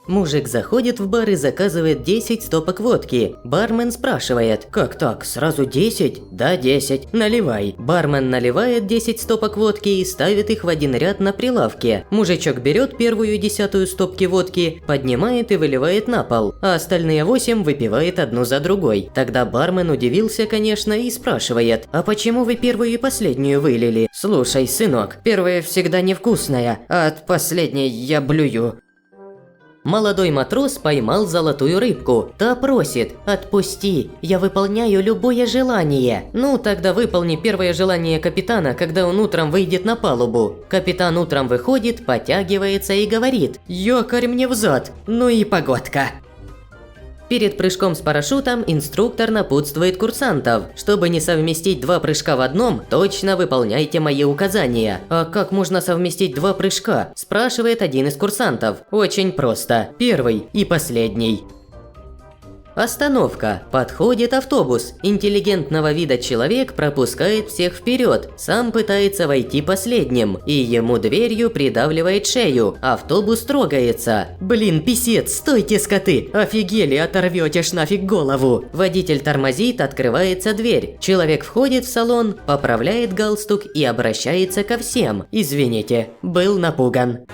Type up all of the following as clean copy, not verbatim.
Мужик заходит в бар и заказывает 10 стопок водки. Бармен спрашивает: «Как так, сразу 10?» «Да, 10. Наливай». Бармен наливает 10 стопок водки и ставит их в один ряд на прилавке. Мужичок берет первую 10-ю стопки водки, поднимает и выливает на пол, а остальные 8 выпивает одну за другой. Тогда бармен удивился, конечно, и спрашивает: «А почему вы первую и последнюю вылили?» «Слушай, сынок, первая всегда невкусная, а от последней я блюю». Молодой матрос поймал золотую рыбку. Та просит: «Отпусти, я выполняю любое желание». «Ну, тогда выполни первое желание капитана, когда он утром выйдет на палубу». Капитан утром выходит, потягивается и говорит: «Ёкарь мне взад, ну и погодка». Перед прыжком с парашютом инструктор напутствует курсантов: чтобы не совместить 2 прыжка в одном, точно выполняйте мои указания. «А как можно совместить 2 прыжка?» – спрашивает один из курсантов. Очень просто. Первый и последний. Остановка. Подходит автобус. Интеллигентного вида человек пропускает всех вперед, сам пытается войти последним, и ему дверью придавливает шею. Автобус трогается. «Блин, писец, стойте, скоты! Офигели, оторвете ж нафиг голову!» Водитель тормозит, открывается дверь. Человек входит в салон, поправляет галстук и обращается ко всем: «Извините, был напуган».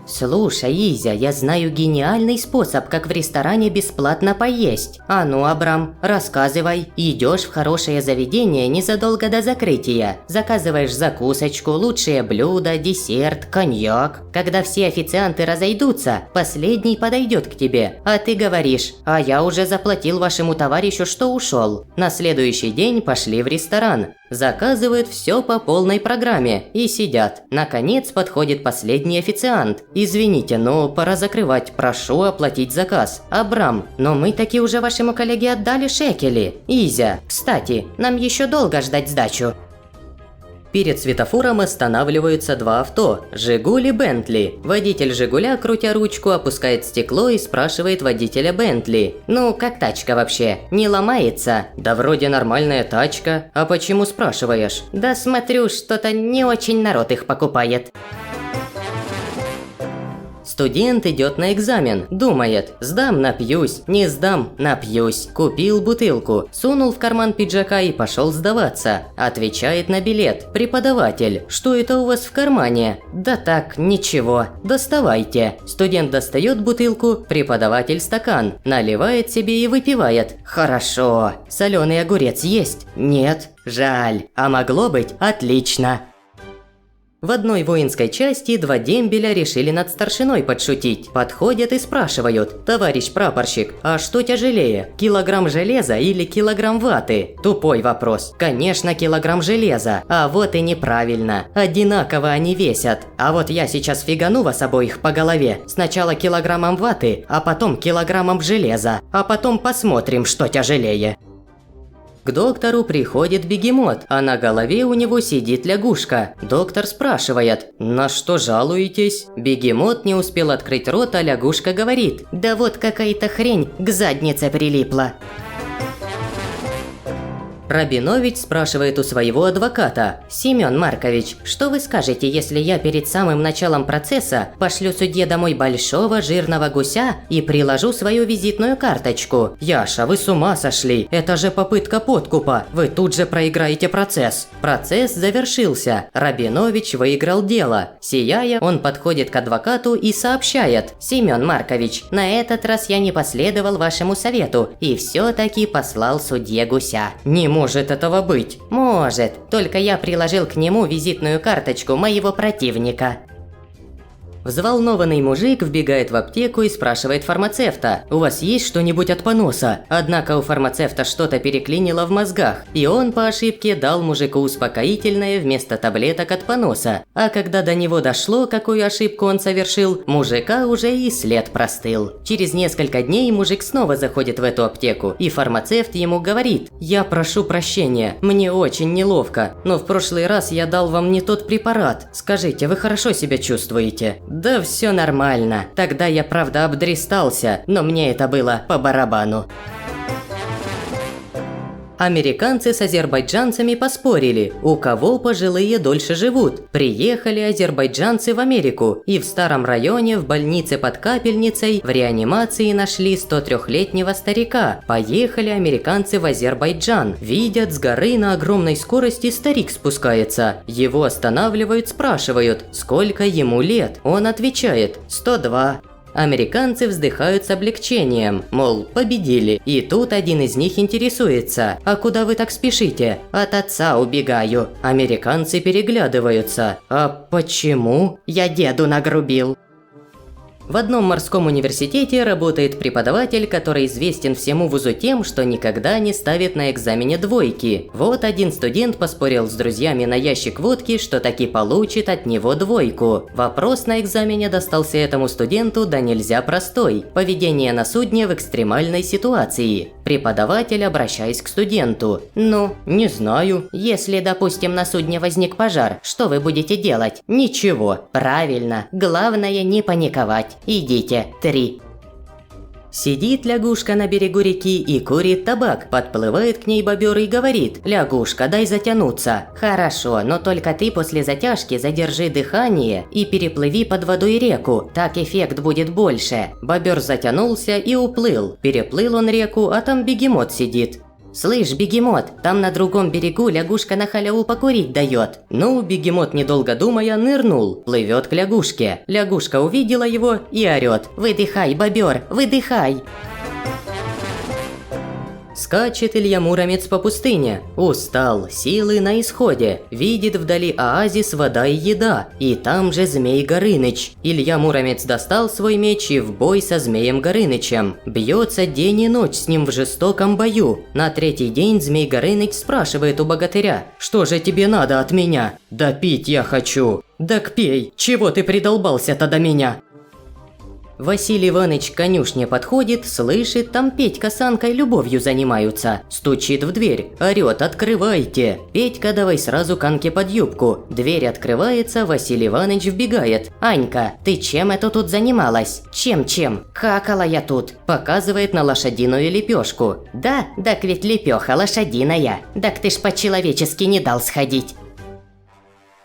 «Слушай, Изя, я знаю гениальный способ, как в ресторане бесплатно поесть. А ну, Абрам, рассказывай». Идешь в хорошее заведение незадолго до закрытия. Заказываешь закусочку, лучшее блюдо, десерт, коньяк. Когда все официанты разойдутся, последний подойдет к тебе, а ты говоришь: «А я уже заплатил вашему товарищу, что ушел». На следующий день пошли в ресторан. Заказывают все по полной программе и сидят. Наконец подходит последний официант. «Извините, но пора закрывать, прошу оплатить заказ». «Абрам, но мы таки уже вашему коллеге отдали шекели». «Изя, кстати, нам еще долго ждать сдачу». Перед светофором останавливаются 2 авто – «Жигуль» и «Бентли». Водитель «Жигуля», крутя ручку, опускает стекло и спрашивает водителя «Бентли»: «Ну, как тачка вообще? Не ломается?» «Да вроде нормальная тачка. А почему спрашиваешь?» «Да смотрю, что-то не очень народ их покупает». Студент идет на экзамен, думает: «Сдам – напьюсь, не сдам – напьюсь». Купил бутылку, сунул в карман пиджака и пошел сдаваться. Отвечает на билет преподаватель: «Что это у вас в кармане?» «Да так, ничего». «Доставайте». Студент достает бутылку, преподаватель стакан, наливает себе и выпивает. «Хорошо». «Соленый огурец есть?» «Нет». «Жаль. А могло быть отлично». В одной воинской части 2 дембеля решили над старшиной подшутить. Подходят и спрашивают: «Товарищ прапорщик, а что тяжелее, килограмм железа или килограмм ваты?» Тупой вопрос. Конечно, килограмм железа. А вот и неправильно. Одинаково они весят. А вот я сейчас фигану вас обоих по голове. Сначала килограммом ваты, а потом килограммом железа. А потом посмотрим, что тяжелее. К доктору приходит бегемот, а на голове у него сидит лягушка. Доктор спрашивает: «На что жалуетесь?» Бегемот не успел открыть рот, а лягушка говорит: «Да вот какая-то хрень к заднице прилипла». Рабинович спрашивает у своего адвоката: «Семен Маркович, что вы скажете, если я перед самым началом процесса пошлю судье домой большого жирного гуся и приложу свою визитную карточку?» «Яша, вы с ума сошли? Это же попытка подкупа. Вы тут же проиграете процесс». Процесс завершился. Рабинович выиграл дело. Сияя, он подходит к адвокату и сообщает: «Семен Маркович, на этот раз я не последовал вашему совету и все-таки послал судье гуся». «Не может этого быть». «Может, только я приложил к нему визитную карточку моего противника». Взволнованный мужик вбегает в аптеку и спрашивает фармацевта: «У вас есть что-нибудь от поноса?» Однако у фармацевта что-то переклинило в мозгах, и он по ошибке дал мужику успокоительное вместо таблеток от поноса. А когда до него дошло, какую ошибку он совершил, мужика уже и след простыл. Через несколько дней мужик снова заходит в эту аптеку, и фармацевт ему говорит: «Я прошу прощения, мне очень неловко, но в прошлый раз я дал вам не тот препарат. Скажите, вы хорошо себя чувствуете?» «Да все нормально. Тогда я правда обдристался, но мне это было по барабану». Американцы с азербайджанцами поспорили, у кого пожилые дольше живут. Приехали азербайджанцы в Америку и в старом районе в больнице под Капельницей в реанимации нашли 103-летнего старика. Поехали американцы в Азербайджан. Видят, с горы на огромной скорости старик спускается. Его останавливают, спрашивают, сколько ему лет. Он отвечает: 102. Американцы вздыхают с облегчением, мол, победили. И тут один из них интересуется: а куда вы так спешите? От отца убегаю. Американцы переглядываются. А почему? Я деду нагрубил. В одном морском университете работает преподаватель, который известен всему вузу тем, что никогда не ставит на экзамене двойки. Вот один студент поспорил с друзьями на ящик водки, что таки получит от него двойку. Вопрос на экзамене достался этому студенту да нельзя простой. Поведение на судне в экстремальной ситуации. Преподаватель, обращаясь к студенту: «Ну, не знаю. Если, допустим, на судне возник пожар, что вы будете делать?» «Ничего». «Правильно. Главное не паниковать. Идите. 3». Сидит лягушка на берегу реки и курит табак. Подплывает к ней бобер и говорит: «Лягушка, дай затянуться». «Хорошо, но только ты после затяжки задержи дыхание и переплыви под водой реку. Так эффект будет больше». Бобер затянулся и уплыл. Переплыл он реку, а там бегемот сидит. «Слышь, бегемот, там на другом берегу лягушка на халяву покурить дает». Ну, бегемот, недолго думая, нырнул, плывет к лягушке. Лягушка увидела его и орет: «Выдыхай, бобер, выдыхай!» Скачет Илья Муромец по пустыне. Устал, силы на исходе. Видит вдали оазис, вода и еда. И там же Змей Горыныч. Илья Муромец достал свой меч и в бой со Змеем Горынычем. Бьется день и ночь с ним в жестоком бою. На третий день Змей Горыныч спрашивает у богатыря: «Что же тебе надо от меня?» «Да пить я хочу». «Так пей, чего ты придолбался-то до меня?» Василий Иваныч к конюшне подходит, слышит, там Петька с Анкой любовью занимаются. Стучит в дверь, орёт: «Открывайте!» Петька давай сразу к Анке под юбку. Дверь открывается, Василий Иваныч вбегает. «Анька, ты чем это тут занималась?» «Чем? Какала я тут!» Показывает на лошадиную лепешку. «Да, так ведь лепеха лошадиная. Так ты ж по-человечески не дал сходить».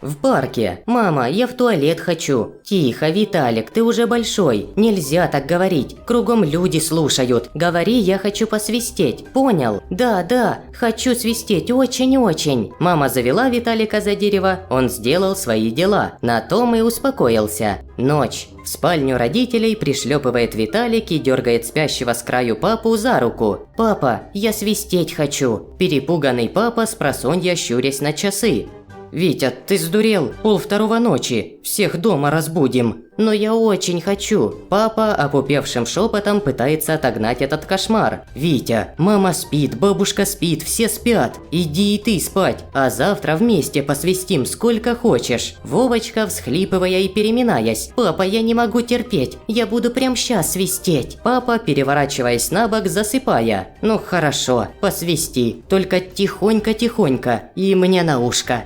В парке. «Мама, я в туалет хочу». «Тихо, Виталик, ты уже большой. Нельзя так говорить. Кругом люди слушают. Говори, я хочу посвистеть. Понял?» Да, хочу свистеть очень-очень». Мама завела Виталика за дерево, он сделал свои дела. На том и успокоился. Ночь. В спальню родителей пришлепывает Виталик и дергает спящего с краю папу за руку. «Папа, я свистеть хочу». Перепуганный папа спросонья щурясь на часы. «Витя, ты сдурел? 1:30 ночи. Всех дома разбудим». «Но я очень хочу». Папа опупевшим шепотом пытается отогнать этот кошмар. «Витя, мама спит, бабушка спит, все спят. Иди и ты спать, а завтра вместе посвистим сколько хочешь». Вовочка, всхлипывая и переминаясь: «Папа, я не могу терпеть, я буду прямо сейчас свистеть». Папа, переворачиваясь на бок, засыпая: «Ну хорошо, посвисти, только тихонько-тихонько и мне на ушко».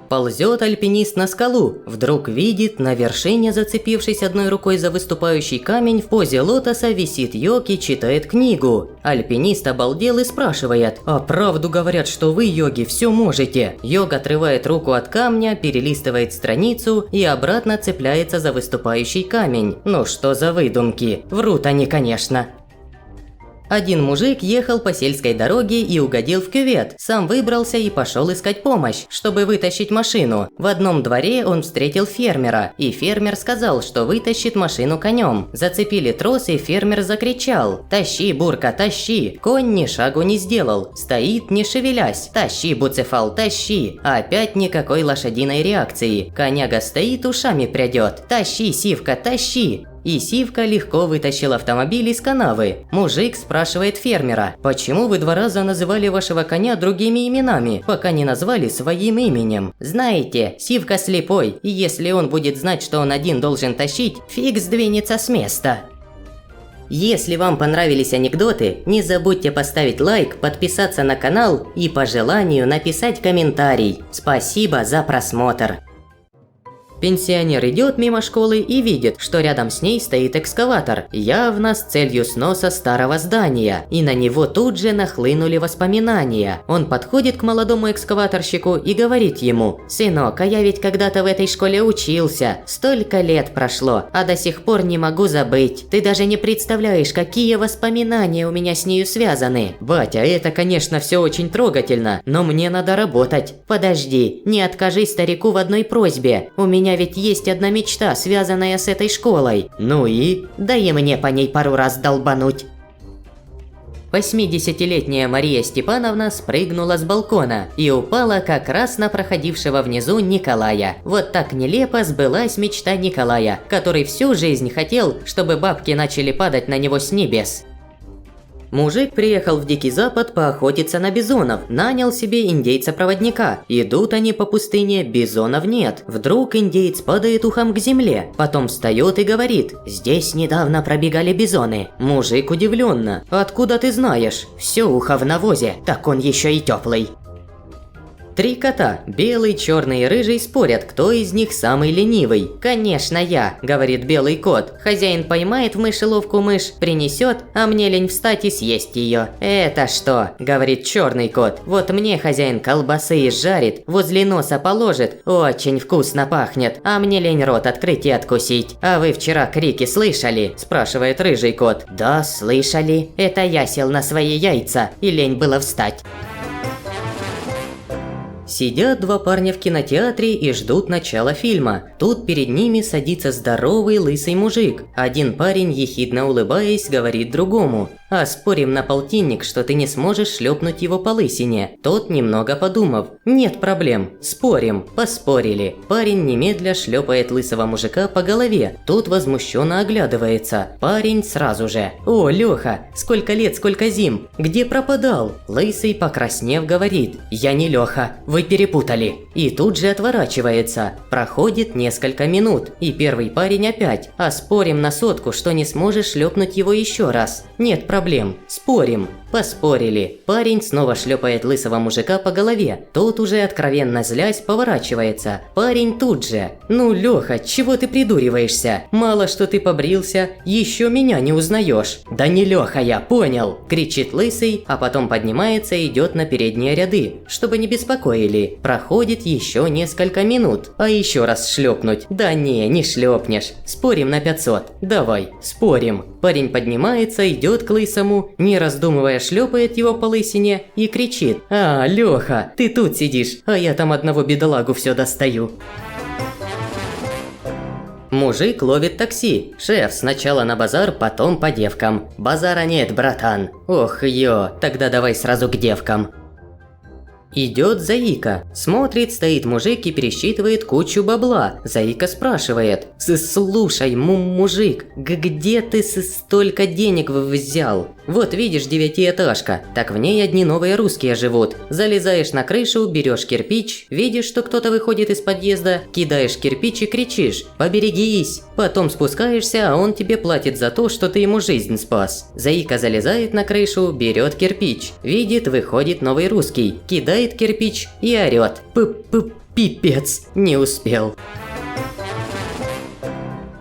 Ползет альпинист на скалу, вдруг видит, на вершине, зацепившись одной рукой за выступающий камень, в позе лотоса висит йог и читает книгу. Альпинист обалдел и спрашивает: «А правду говорят, что вы, йоги, все можете?» Йог отрывает руку от камня, перелистывает страницу и обратно цепляется за выступающий камень. Ну что за выдумки? Врут они, конечно. Один мужик ехал по сельской дороге и угодил в кювет. Сам выбрался и пошел искать помощь, чтобы вытащить машину. В одном дворе он встретил фермера, и фермер сказал, что вытащит машину конем. Зацепили трос, и фермер закричал: «Тащи, Бурка, тащи!» Конь ни шагу не сделал, стоит не шевелясь. «Тащи, Буцефал, тащи!» Опять никакой лошадиной реакции. Коняга стоит, ушами прядет. «Тащи, Сивка, тащи!» И Сивка легко вытащил автомобиль из канавы. Мужик спрашивает фермера: «Почему вы 2 раза называли вашего коня другими именами, пока не назвали своим именем?» «Знаете, Сивка слепой, и если он будет знать, что он один должен тащить, фиг сдвинется с места». Если вам понравились анекдоты, не забудьте поставить лайк, подписаться на канал и по желанию написать комментарий. Спасибо за просмотр. Пенсионер идет мимо школы и видит, что рядом с ней стоит экскаватор, явно с целью сноса старого здания, и на него тут же нахлынули воспоминания. Он подходит к молодому экскаваторщику и говорит ему: «Сынок, а я ведь когда-то в этой школе учился, столько лет прошло, а до сих пор не могу забыть. Ты даже не представляешь, какие воспоминания у меня с нею связаны». «Батя, это, конечно, все очень трогательно, но мне надо работать». «Подожди, не откажи старику в одной просьбе. У меня ведь есть одна мечта, связанная с этой школой». «Ну и?» «Дай мне по ней пару раз долбануть». 80-летняя Мария Степановна спрыгнула с балкона и упала как раз на проходившего внизу Николая. Вот так нелепо сбылась мечта Николая, который всю жизнь хотел, чтобы бабки начали падать на него с небес. Мужик приехал в Дикий Запад поохотиться на бизонов, нанял себе индейца-проводника. Идут они по пустыне, бизонов нет. Вдруг индеец падает ухом к земле, потом встает и говорит: «Здесь недавно пробегали бизоны». Мужик удивленно: «Откуда ты знаешь?» «Все ухо в навозе, так он еще и теплый». 3 кота, белый, черный и рыжий, спорят, кто из них самый ленивый. «Конечно я», – говорит белый кот. «Хозяин поймает в мышеловку мышь, принесет, а мне лень встать и съесть ее». «Это что?» – говорит черный кот. «Вот мне хозяин колбасы изжарит, возле носа положит, очень вкусно пахнет, а мне лень рот открыть и откусить». «А вы вчера крики слышали?» – спрашивает рыжий кот. «Да, слышали. Это я сел на свои яйца, и лень было встать». Сидят 2 парня в кинотеатре и ждут начала фильма. Тут перед ними садится здоровый лысый мужик. Один парень, ехидно улыбаясь, говорит другому: «А спорим на полтинник, что ты не сможешь шлепнуть его по лысине». Тот, немного подумав: «Нет проблем, спорим». Поспорили. Парень немедля шлепает лысого мужика по голове. Тот возмущенно оглядывается. Парень сразу же: «О, Леха, сколько лет, сколько зим, где пропадал?» Лысый, покраснев, говорит: «Я не Леха, вы перепутали». И тут же отворачивается. Проходит несколько минут, и первый парень опять: «А спорим на сотку, что не сможешь шлепнуть его еще раз». «Нет проблем, спорим». Поспорили. Парень снова шлепает лысого мужика по голове. Тот, уже откровенно злясь, поворачивается. Парень тут же: «Ну, Леха, чего ты придуриваешься? Мало что ты побрился, еще меня не узнаешь». «Да не Леха я, понял!» – кричит лысый, а потом поднимается и идет на передние ряды, чтобы не беспокоили. Проходит еще несколько минут. «А еще раз шлепнуть?» «Да не шлепнешь. Спорим на 500. Давай, спорим». Парень поднимается, идет к лысому, не раздумывая, шлепает его по лысине и кричит: «А, Леха, ты тут сидишь, а я там одного бедолагу все достаю». Мужик ловит такси. «Шеф, сначала на базар, потом по девкам». «Базара нет, братан». «Ох, тогда давай сразу к девкам». Идет Заика. Смотрит, стоит мужик и пересчитывает кучу бабла. Заика спрашивает: «Слушай, мужик, где ты столько денег взял?» «Вот видишь, 9-этажка, так в ней одни новые русские живут. Залезаешь на крышу, берешь кирпич, видишь, что кто-то выходит из подъезда, кидаешь кирпич и кричишь: «Поберегись!» Потом спускаешься, а он тебе платит за то, что ты ему жизнь спас». Заика залезает на крышу, берет кирпич, видит, выходит новый русский, кидает кирпич и орет: «Пипец, не успел».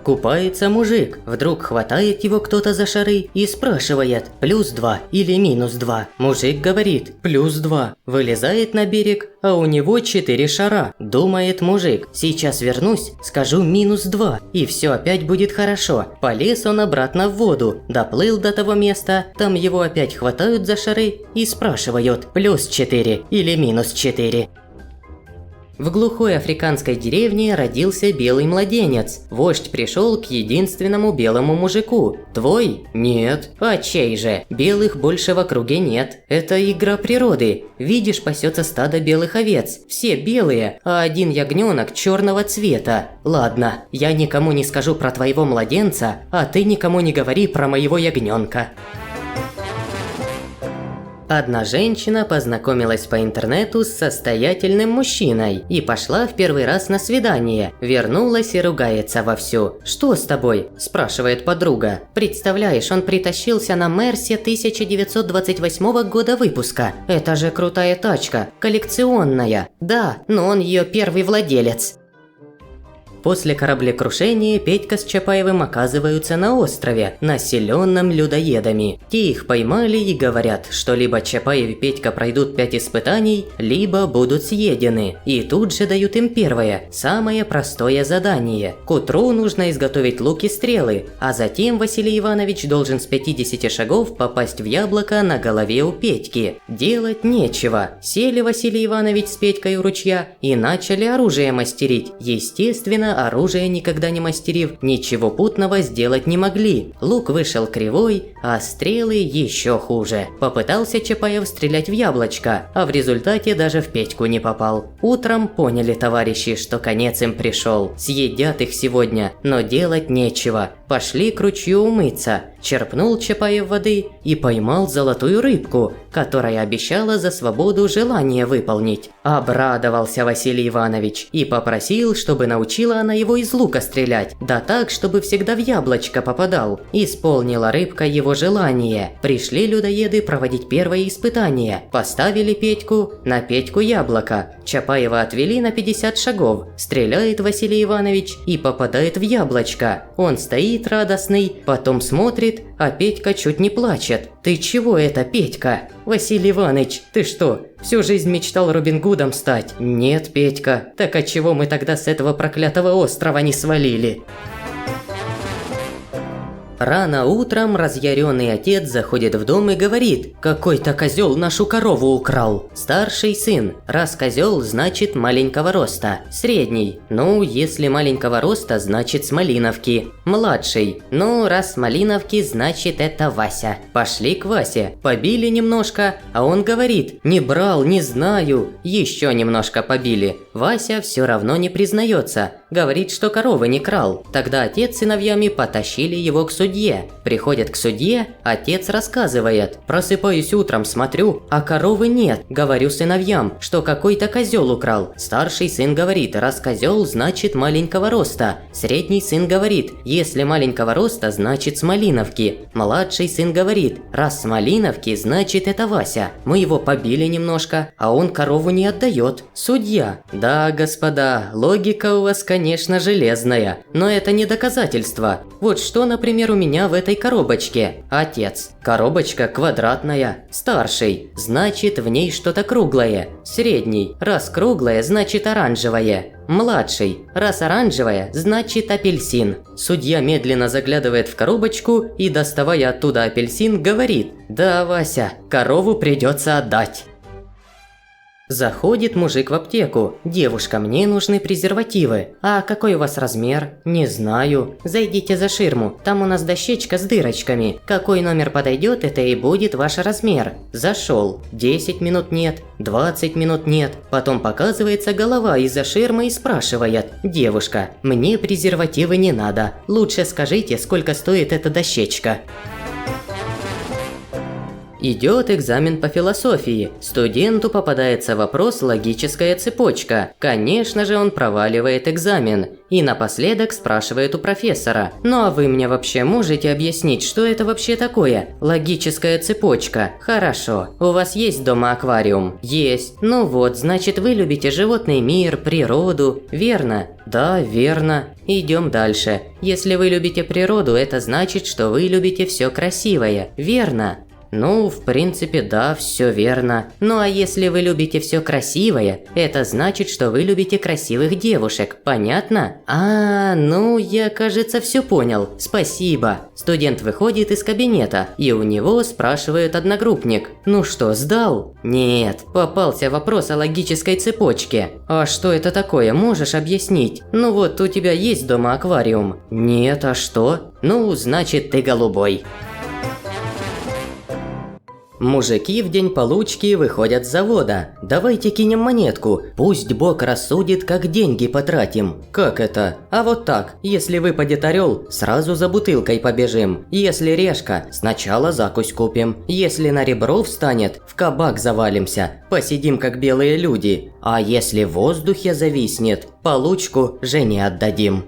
Купается мужик, вдруг хватает его кто-то за шары и спрашивает: «+2 или -2?» Мужик говорит: +2. Вылезает на берег, а у него 4 шара. Думает мужик: «Сейчас вернусь, скажу -2, и все опять будет хорошо». Полез он обратно в воду, доплыл до того места, там его опять хватают за шары и спрашивают: +4 или -4? В глухой африканской деревне родился белый младенец. Вождь пришел к единственному белому мужику. «Твой?» «Нет». «А чей же? Белых больше в округе нет. Это игра природы. Видишь, пасется стадо белых овец. Все белые, а один ягненок черного цвета. Ладно, я никому не скажу про твоего младенца, а ты никому не говори про моего ягненка». Одна женщина познакомилась по интернету с состоятельным мужчиной и пошла в первый раз на свидание. Вернулась и ругается вовсю. «Что с тобой?» – спрашивает подруга. «Представляешь, он притащился на Мерсе 1928 года выпуска. Это же крутая тачка, коллекционная. Да, но он ее первый владелец». После кораблекрушения Петька с Чапаевым оказываются на острове, населенном людоедами. Те их поймали и говорят, что либо Чапаев и Петька пройдут 5 испытаний, либо будут съедены. И тут же дают им первое, самое простое задание. К утру нужно изготовить лук и стрелы, а затем Василий Иванович должен с 50 шагов попасть в яблоко на голове у Петьки. Делать нечего. Сели Василий Иванович с Петькой у ручья и начали оружие мастерить. Естественно, оружие никогда не мастерив, ничего путного сделать не могли. Лук вышел кривой, а стрелы еще хуже. Попытался Чапаев стрелять в яблочко, а в результате даже в Петьку не попал. Утром поняли товарищи, что конец им пришел. Съедят их сегодня, но делать нечего. Пошли к ручью умыться. Черпнул Чапаев воды и поймал золотую рыбку, которая обещала за свободу желание выполнить. Обрадовался Василий Иванович и попросил, чтобы научила она его из лука стрелять, да так, чтобы всегда в яблочко попадал. Исполнила рыбка его желание. Пришли людоеды проводить первое испытание. Поставили Петьку, на Петьку яблоко. Чапаева отвели на 50 шагов. Стреляет Василий Иванович и попадает в яблочко. Он стоит радостный, потом смотрит, а Петька чуть не плачет. «Ты чего это, Петька?» «Василий Иванович, ты что, всю жизнь мечтал Робин Гудом стать?» «Нет, Петька, так отчего мы тогда с этого проклятого острова не свалили?» Рано утром разъяренный отец заходит в дом и говорит: «Какой-то козел нашу корову украл». Старший сын. Раз козел, значит маленького роста. Средний. Ну, если маленького роста, значит с Малиновки. Младший. Ну, раз с Малиновки, значит это Вася. Пошли к Васе. Побили немножко, а он говорит: «Не брал, не знаю». Еще немножко побили. Вася все равно не признается. Говорит, что коровы не крал. Тогда отец с сыновьями потащили его к судье. Приходят к судье, отец рассказывает: «Просыпаюсь утром, смотрю, а коровы нет. Говорю сыновьям, что какой-то козел украл». Старший сын говорит: «Раз козел, значит маленького роста». Средний сын говорит: «Если маленького роста, значит с Малиновки». Младший сын говорит: «Раз с Малиновки, значит это Вася. Мы его побили немножко, а он корову не отдает». Судья: «Да, господа, логика у вас, конечно, железная, но это не доказательство. Вот что, например, у меня в этой коробочке». Отец: «Коробочка квадратная». Старший: «Значит, в ней что-то круглое». Средний: «Раз круглое, значит оранжевое». Младший: «Раз оранжевое, значит апельсин». Судья медленно заглядывает в коробочку и, доставая оттуда апельсин, говорит: «Да, Вася, корову придется отдать». Заходит мужик в аптеку. «Девушка, мне нужны презервативы». «А какой у вас размер?» «Не знаю». «Зайдите за ширму, там у нас дощечка с дырочками. Какой номер подойдет, это и будет ваш размер». Зашел. 10 минут нет, 20 минут нет. Потом показывается голова из-за ширмы и спрашивает: «Девушка, мне презервативы не надо. Лучше скажите, сколько стоит эта дощечка». Идет экзамен по философии. Студенту попадается вопрос «логическая цепочка». Конечно же, он проваливает экзамен. И напоследок спрашивает у профессора: «Ну а вы мне вообще можете объяснить, что это вообще такое? Логическая цепочка». «Хорошо. У вас есть дома аквариум?» «Есть». «Ну вот, значит, вы любите животный мир, природу, верно?» «Да, верно». Идем дальше. Если вы любите природу, это значит, что вы любите все красивое, верно? Ну, в принципе, да, все верно. Ну а если вы любите все красивое, это значит, что вы любите красивых девушек, понятно? Ну, я, кажется, все понял. Спасибо. Студент выходит из кабинета, и у него спрашивает одногруппник: «Ну что, сдал?» «Нет, попался вопрос о логической цепочке». «А что это такое, можешь объяснить?» «Ну вот, у тебя есть дома аквариум?» «Нет, а что?» «Ну, значит, ты голубой». Мужики в день получки выходят с завода. «Давайте кинем монетку, пусть Бог рассудит, как деньги потратим». «Как это?» «А вот так, если выпадет орел, сразу за бутылкой побежим. Если решка, сначала закусь купим. Если на ребро встанет, в кабак завалимся, посидим как белые люди. А если в воздухе зависнет, получку жене отдадим».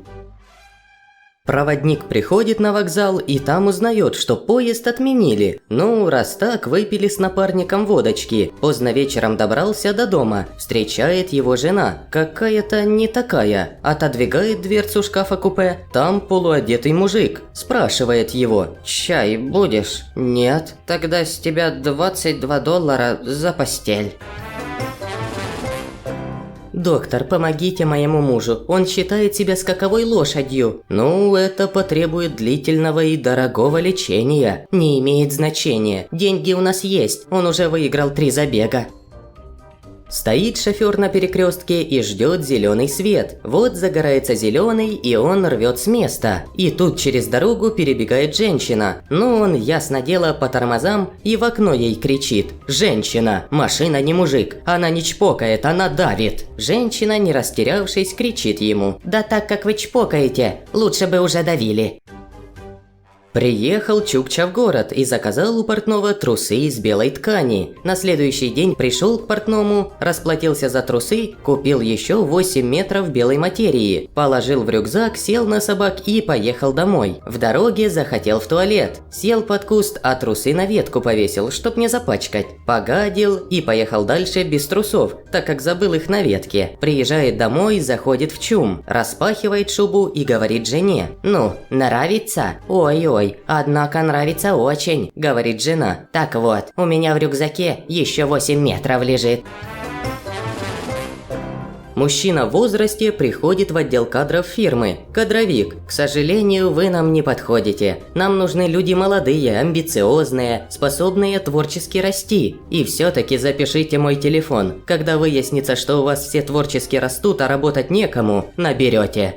Проводник приходит на вокзал и там узнает, что поезд отменили. Ну, раз так, выпили с напарником водочки. Поздно вечером добрался до дома. Встречает его жена. Какая-то не такая. Отодвигает дверцу шкафа-купе. Там полуодетый мужик. Спрашивает его: «Чай будешь?» «Нет». «Тогда с тебя $22 за постель». «Доктор, помогите моему мужу, он считает себя скаковой лошадью». «Ну, это потребует длительного и дорогого лечения». «Не имеет значения, деньги у нас есть, он уже выиграл 3 забега». Стоит шофер на перекрестке и ждет зеленый свет. Вот загорается зеленый, и он рвет с места. И тут через дорогу перебегает женщина. Ну, он, ясно дело, по тормозам и в окно ей кричит: «Женщина! Машина не мужик! Она не чпокает, она давит!» Женщина, не растерявшись, кричит ему: «Да так как вы чпокаете, лучше бы уже давили». Приехал Чукча в город и заказал у портного трусы из белой ткани. На следующий день пришел к портному, расплатился за трусы, купил еще 8 метров белой материи, положил в рюкзак, сел на собак и поехал домой. В дороге захотел в туалет, сел под куст, а трусы на ветку повесил, чтоб не запачкать. Погадил и поехал дальше без трусов, так как забыл их на ветке. Приезжает домой, заходит в ЧУМ, распахивает шубу и говорит жене: «Ну, нравится?» «Ой-ой. Однако нравится очень», – говорит жена. «Так вот, у меня в рюкзаке еще 8 метров лежит». Мужчина в возрасте приходит в отдел кадров фирмы. «Кадровик, к сожалению, вы нам не подходите. Нам нужны люди молодые, амбициозные, способные творчески расти. И все-таки запишите мой телефон. Когда выяснится, что у вас все творчески растут, а работать некому, наберете».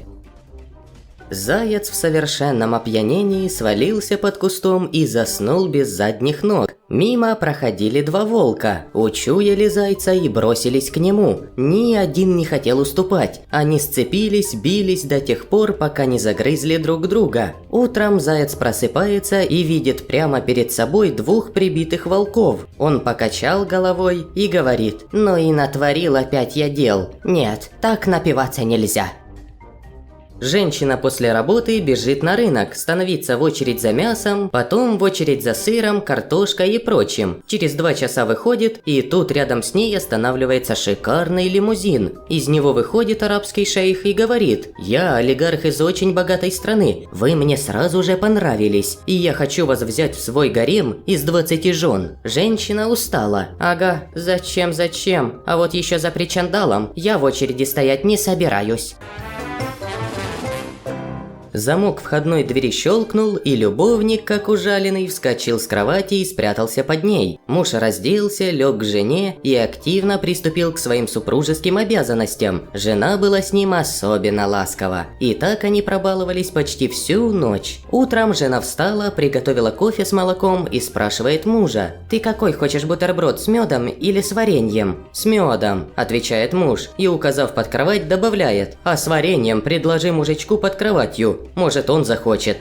Заяц в совершенном опьянении свалился под кустом и заснул без задних ног. Мимо проходили 2 волка, учуяли зайца и бросились к нему. Ни один не хотел уступать. Они сцепились, бились до тех пор, пока не загрызли друг друга. Утром заяц просыпается и видит прямо перед собой 2 прибитых волков. Он покачал головой и говорит: «Ну и натворил опять я дел. Нет, так напиваться нельзя». Женщина после работы бежит на рынок, становится в очередь за мясом, потом в очередь за сыром, картошкой и прочим. Через 2 часа выходит, и тут рядом с ней останавливается шикарный лимузин. Из него выходит арабский шейх и говорит: «Я олигарх из очень богатой страны, вы мне сразу же понравились, и я хочу вас взять в свой гарем из 20 жен». Женщина устала. «Ага, зачем? А вот еще за причандалом я в очереди стоять не собираюсь». Замок входной двери щелкнул, и любовник, как ужаленный, вскочил с кровати и спрятался под ней. Муж разделся, лег к жене и активно приступил к своим супружеским обязанностям. Жена была с ним особенно ласкова. И так они пробаловались почти всю ночь. Утром жена встала, приготовила кофе с молоком и спрашивает мужа: «Ты какой хочешь бутерброд, с медом или с вареньем?» «С медом», отвечает муж и, указав под кровать, добавляет: «А с вареньем предложи мужичку под кроватью. Может, он захочет».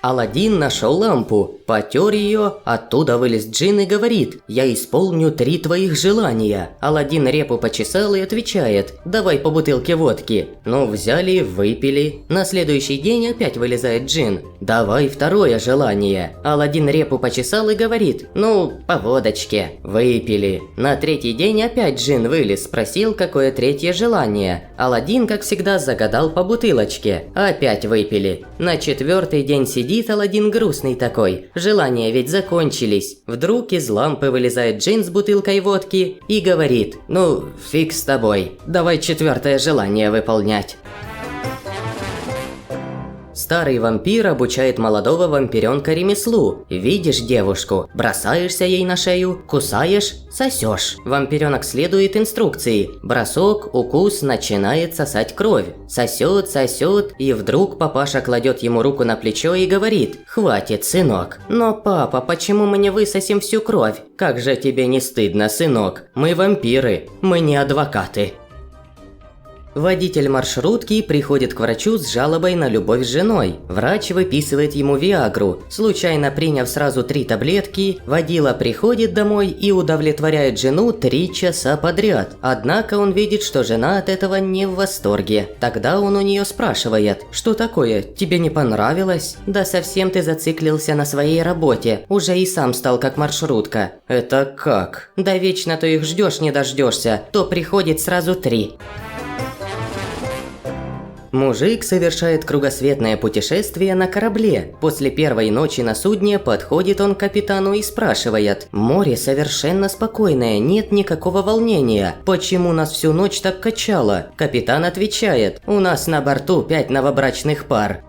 Аладдин нашел лампу, потер ее, оттуда вылез джин и говорит: «Я исполню 3 твоих желания». Аладдин репу почесал и отвечает: «Давай по бутылке водки». Ну, взяли, выпили. На следующий день опять вылезает джин: «Давай 2 желание». Аладдин репу почесал и говорит: «Ну, по водочке». Выпили. На 3-й день опять джин вылез, спросил, какое 3-е желание. Аладдин, как всегда, загадал по бутылочке. Опять выпили. На 4-й день сидит Аладдин грустный такой. Желания ведь закончились. Вдруг из лампы вылезает джин с бутылкой водки и говорит: «Ну, фиг с тобой. Давай 4-е желание выполнять». Старый вампир обучает молодого вампиренка ремеслу. Видишь девушку, бросаешься ей на шею, кусаешь, сосешь. Вампиренок следует инструкции. Бросок, укус, начинает сосать кровь. Сосет, и вдруг папаша кладет ему руку на плечо и говорит: «Хватит, сынок». «Но, папа, почему мы не высосим всю кровь?» «Как же тебе не стыдно, сынок? Мы вампиры, мы не адвокаты». Водитель маршрутки приходит к врачу с жалобой на любовь с женой. Врач выписывает ему виагру. Случайно приняв сразу 3 таблетки, водила приходит домой и удовлетворяет жену 3 часа подряд. Однако он видит, что жена от этого не в восторге. Тогда он у нее спрашивает: «Что такое? Тебе не понравилось?» «Да совсем ты зациклился на своей работе. Уже и сам стал как маршрутка». «Это как?» «Да вечно то их ждешь не дождешься, то приходит сразу 3». Мужик совершает кругосветное путешествие на корабле. После первой ночи на судне подходит он к капитану и спрашивает: «Море совершенно спокойное, нет никакого волнения. Почему нас всю ночь так качало?» Капитан отвечает: «У нас на борту 5 новобрачных пар».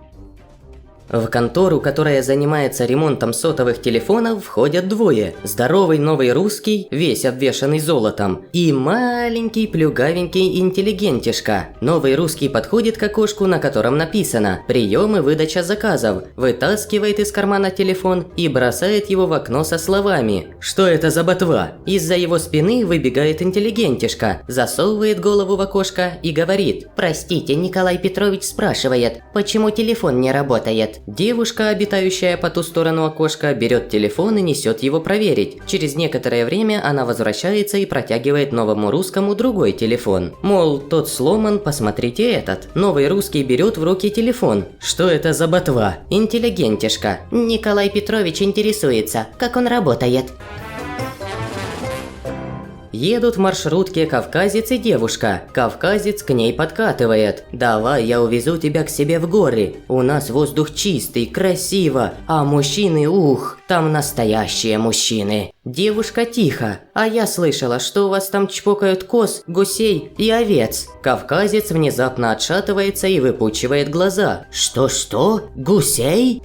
В контору, которая занимается ремонтом сотовых телефонов, входят двое. Здоровый новый русский, весь обвешанный золотом, и маленький плюгавенький интеллигентишка. Новый русский подходит к окошку, на котором написано «Прием и выдача заказов», вытаскивает из кармана телефон и бросает его в окно со словами: «Что это за ботва?» Из-за его спины выбегает интеллигентишка, засовывает голову в окошко и говорит: «Простите, Николай Петрович спрашивает, почему телефон не работает?» Девушка, обитающая по ту сторону окошка, берет телефон и несет его проверить. Через некоторое время она возвращается и протягивает новому русскому другой телефон. Мол, тот сломан, посмотрите этот. Новый русский берет в руки телефон. «Что это за ботва?» Интеллигентишка: «Николай Петрович интересуется, как он работает». Едут в маршрутке кавказец и девушка. Кавказец к ней подкатывает: «Давай я увезу тебя к себе в горы. У нас воздух чистый, красиво, а мужчины, ух, там настоящие мужчины». Девушка: «Тихо, а я слышала, что у вас там чпокают коз, гусей и овец». Кавказец внезапно отшатывается и выпучивает глаза: «Что? Гусей?»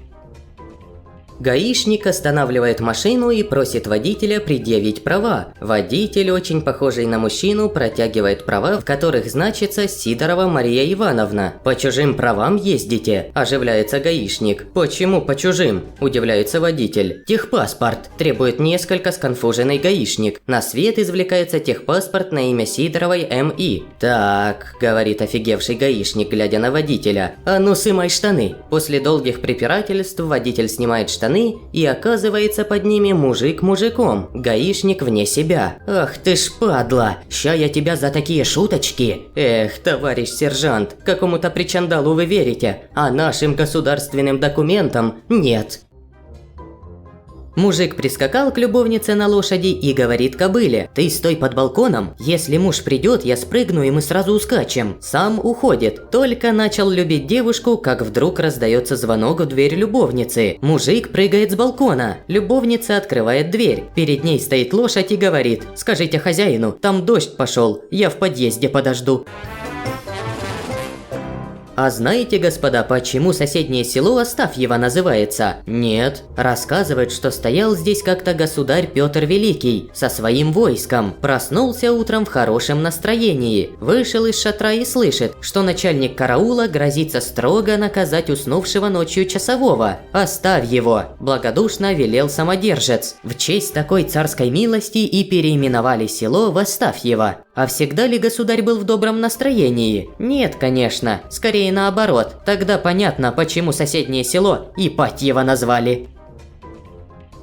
Гаишник останавливает машину и просит водителя предъявить права. Водитель, очень похожий на мужчину, протягивает права, в которых значится Сидорова Мария Ивановна. «По чужим правам ездите?» – оживляется гаишник. «Почему по чужим?» – удивляется водитель. «Техпаспорт!» – требует несколько сконфуженный гаишник. На свет извлекается техпаспорт на имя Сидоровой М.И. «Так», – говорит офигевший гаишник, глядя на водителя, – «а ну сымай штаны». После долгих препирательств водитель снимает штаны, и оказывается под ними мужик мужиком. Гаишник вне себя. «Ах ты ж падла! Ща я тебя за такие шуточки!» «Эх, товарищ сержант, какому-то причандалу вы верите, а нашим государственным документам нет». Мужик прискакал к любовнице на лошади и говорит кобыле: «Ты стой под балконом, если муж придет, я спрыгну и мы сразу ускачем». Сам уходит. Только начал любить девушку, как вдруг раздается звонок в дверь любовницы. Мужик прыгает с балкона. Любовница открывает дверь. Перед ней стоит лошадь и говорит: «Скажите хозяину, там дождь пошел, я в подъезде подожду». А знаете, господа, почему соседнее село Астафьево называется? Нет. Рассказывают, что стоял здесь как-то государь Петр Великий со своим войском. Проснулся утром в хорошем настроении. Вышел из шатра и слышит, что начальник караула грозится строго наказать уснувшего ночью часового. «Оставь его!» – благодушно велел самодержец. В честь такой царской милости и переименовали село в Астафьево. А всегда ли государь был в добром настроении? Нет, конечно. Скорее наоборот. Тогда понятно, почему соседнее село Ипатьево назвали.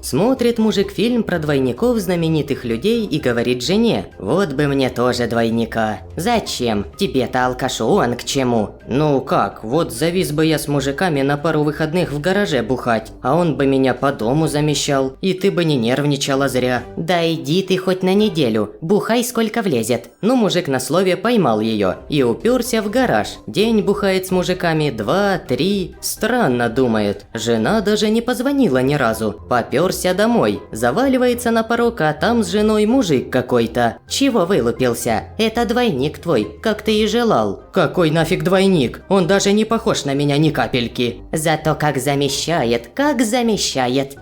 Смотрит мужик фильм про двойников знаменитых людей и говорит жене: «Вот бы мне тоже двойника». «Зачем? Тебе-то алкашу он к чему?» «Ну как, вот завис бы я с мужиками на пару выходных в гараже бухать, а он бы меня по дому замещал, и ты бы не нервничала зря». «Да иди ты хоть на неделю, бухай сколько влезет». Ну, мужик на слове поймал ее и уперся в гараж. День бухает с мужиками, 2, 3. Странно, думает. Жена даже не позвонила ни разу. Попёрся домой, заваливается на порог, а там с женой мужик какой-то. «Чего вылупился? Это двойник твой, как ты и желал». «Какой нафиг двойник? Он даже не похож на меня ни капельки». «Зато как замещает, как замещает».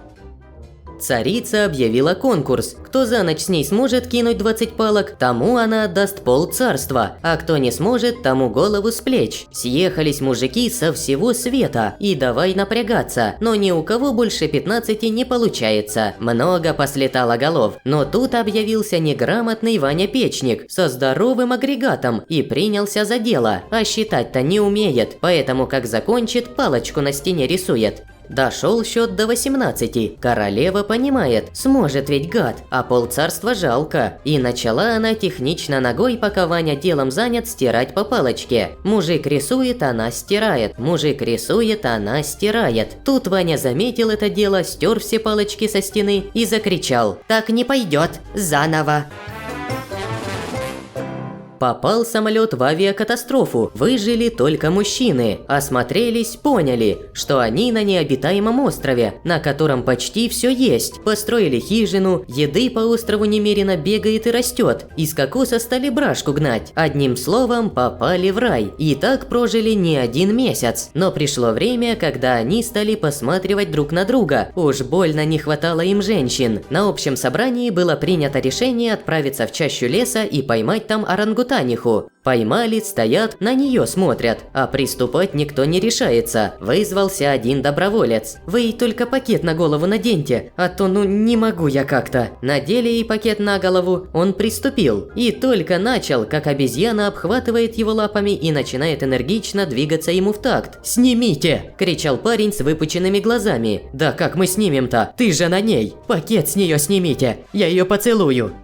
Царица объявила конкурс. Кто за ночь с ней сможет кинуть 20 палок, тому она отдаст полцарства, а кто не сможет, тому голову с плеч. Съехались мужики со всего света и давай напрягаться, но ни у кого больше 15 не получается. Много послетало голов, но тут объявился неграмотный Ваня Печник со здоровым агрегатом и принялся за дело, а считать-то не умеет, поэтому как закончит, палочку на стене рисует. Дошел счет до 18. Королева понимает, сможет ведь гад, а полцарства жалко. И начала она технично ногой, пока Ваня делом занят, стирать по палочке. Мужик рисует, она стирает. Мужик рисует, она стирает. Тут Ваня заметил это дело, стер все палочки со стены и закричал: «Так не пойдет, заново!» Попал самолет в авиакатастрофу, выжили только мужчины. Осмотрелись, поняли, что они на необитаемом острове, на котором почти все есть. Построили хижину, еды по острову немерено бегает и растет. Из кокоса стали брашку гнать. Одним словом, попали в рай. И так прожили не 1 месяц. Но пришло время, когда они стали посматривать друг на друга. Уж больно не хватало им женщин. На общем собрании было принято решение отправиться в чащу леса и поймать там орангутаниху. Поймали, стоят, на нее смотрят, а приступать никто не решается. Вызвался один доброволец. Вы ей только пакет на голову наденьте, а то не могу я как-то. Надели ей пакет на голову, он приступил. И только начал, как обезьяна обхватывает его лапами и начинает энергично двигаться ему в такт. «Снимите!» – кричал парень с выпученными глазами. «Да как мы снимем-то? Ты же на ней! Пакет с нее снимите! Я ее поцелую!»